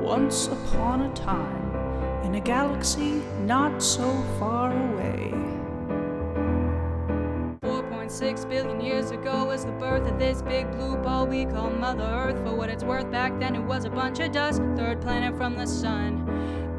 Once upon a time, in a galaxy not so far away. 4.6 billion years ago was the birth of this big blue ball we call Mother Earth. For what it's worth, back then it was a bunch of dust, third planet from the sun.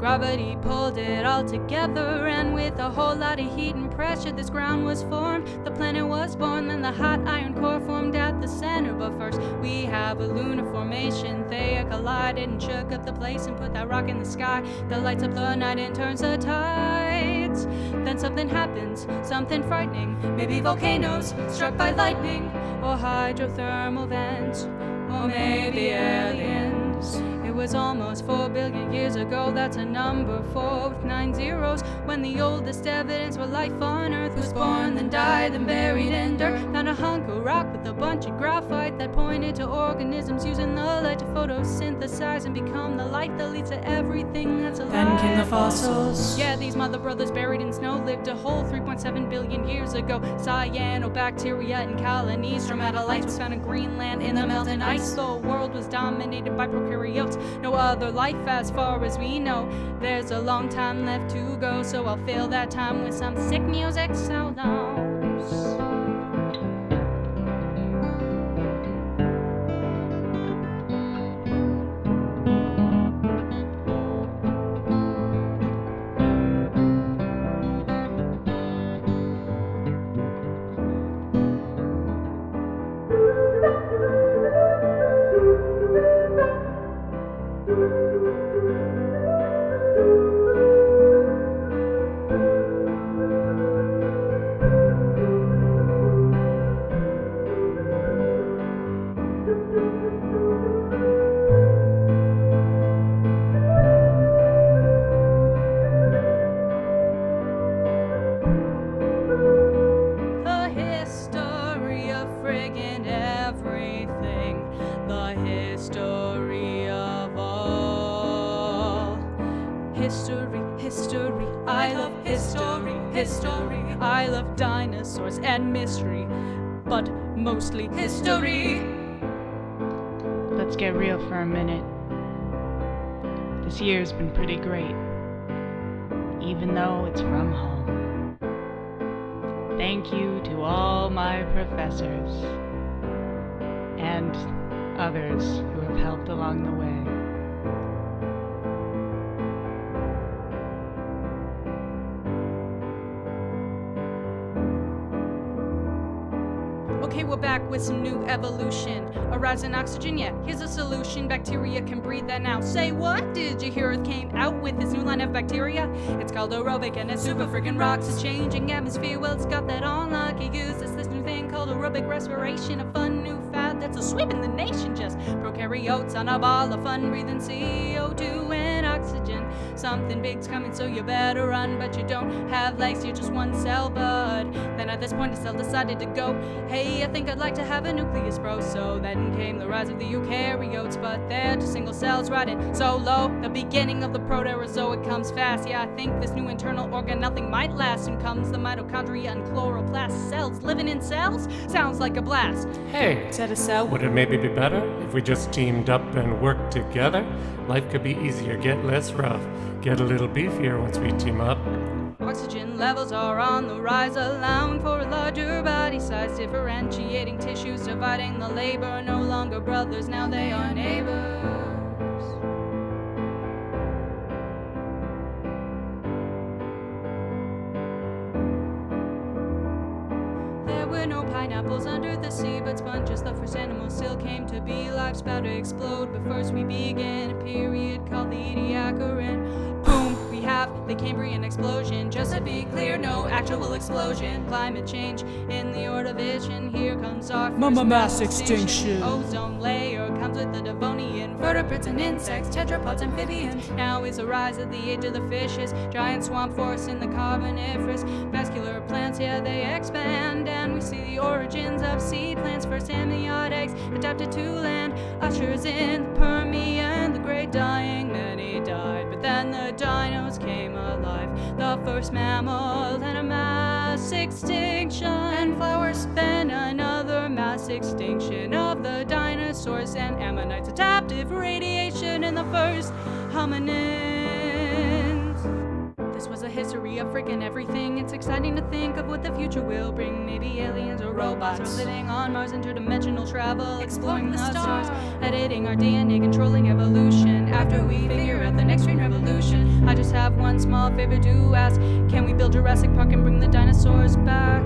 Gravity pulled it all together, and with a whole lot of heat and pressure, this ground was formed. The planet was born, then the hot iron core formed at the center. But first, we have a lunar formation. They collided and shook up the place and put that rock in the sky that lights up the night and turns the tides. Then something happens, something frightening. Maybe volcanoes struck by lightning, or hydrothermal vents, or maybe aliens. It was almost 4 billion years ago, that's a number 4 with 9 zeros, when the oldest evidence for life on Earth was born, then died, then buried in dirt. Found a hunk of rock with a bunch of graphite that pointed to organisms using the light to photosynthesize and become the life that leads to everything that's alive. Then came the fossils. Yeah, these mother brothers buried in snow lived a whole 3.7 billion years ago. Cyanobacteria and colonies, stromatolites was found in Greenland in the melting ice. The world was dominated by prokaryotes, no other life as far as we know. There's a long time left to go, so I'll fill that time with some sick music solos. History, I love history, I love dinosaurs and mystery, but mostly history. Let's get real for a minute. This year's been pretty great, even though it's from home. Thank you to all my professors and others who have helped along the way. Okay, we're back with some new evolution. A rise in oxygen, yeah, here's a solution. Bacteria can breathe that now. Say what? Did you hear Earth came out with this new line of bacteria? It's called aerobic and it's super freaking rocks. It's changing atmosphere, well, it's got that on lock. It uses this new thing called aerobic respiration, a fun new fad that's a sweeping the nation. Just prokaryotes on a ball of fun, breathing CO2 and oxygen. Something big's coming, so you better run, but you don't have legs, you're just one cell bud. Then at this point, the cell decided to go, hey, I think I'd like to have a nucleus, bro. So then came the rise of the eukaryotes, but they're just single cells riding solo. The beginning of the proterozoic comes fast. Yeah, I think this new internal organ, nothing might last. Soon comes the mitochondria and chloroplast cells. Living in cells sounds like a blast. Hey, Is that a cell? would it maybe be better if we just teamed up and worked together? Life could be easier, get less rough, get a little beefier once we team up. Oxygen levels are on the rise, allowing for a larger body size, differentiating tissues, dividing the labor. No longer brothers, now they are neighbors. There were no pineapples under the sea, but sponges, the first animals, still came to be. Life's about to explode, but first we began a period called the Ediacaran. Boom! We have the Cambrian explosion. Just to be clear, no actual explosion. Climate change in the Ordovician. Here comes our first Mass extinction. Ozone layer comes with the Devonian. Vertebrates and insects, tetrapods, amphibians. Now is the rise of the age of the fishes. Giant swamp forests in the Carboniferous. Vascular plants, yeah, they expand. And we see the origins of seed plants. First amniotics adapted to land. Ushers in the Permian, the great dying. Many died, but then the dinos came alive. The first mammal and a mass extinction. And flowers, then another mass extinction of the dinosaurs and ammonites. Adaptive radiation in the first hominins. This was a history of freaking everything. It's exciting to think of what the future will bring. Maybe aliens or robots, or living on Mars, interdimensional travel, exploring the stars, editing our DNA, controlling evolution. After we figure out the next train revolution, I just have one small favor to ask. Can we build Jurassic Park and bring the dinosaurs back?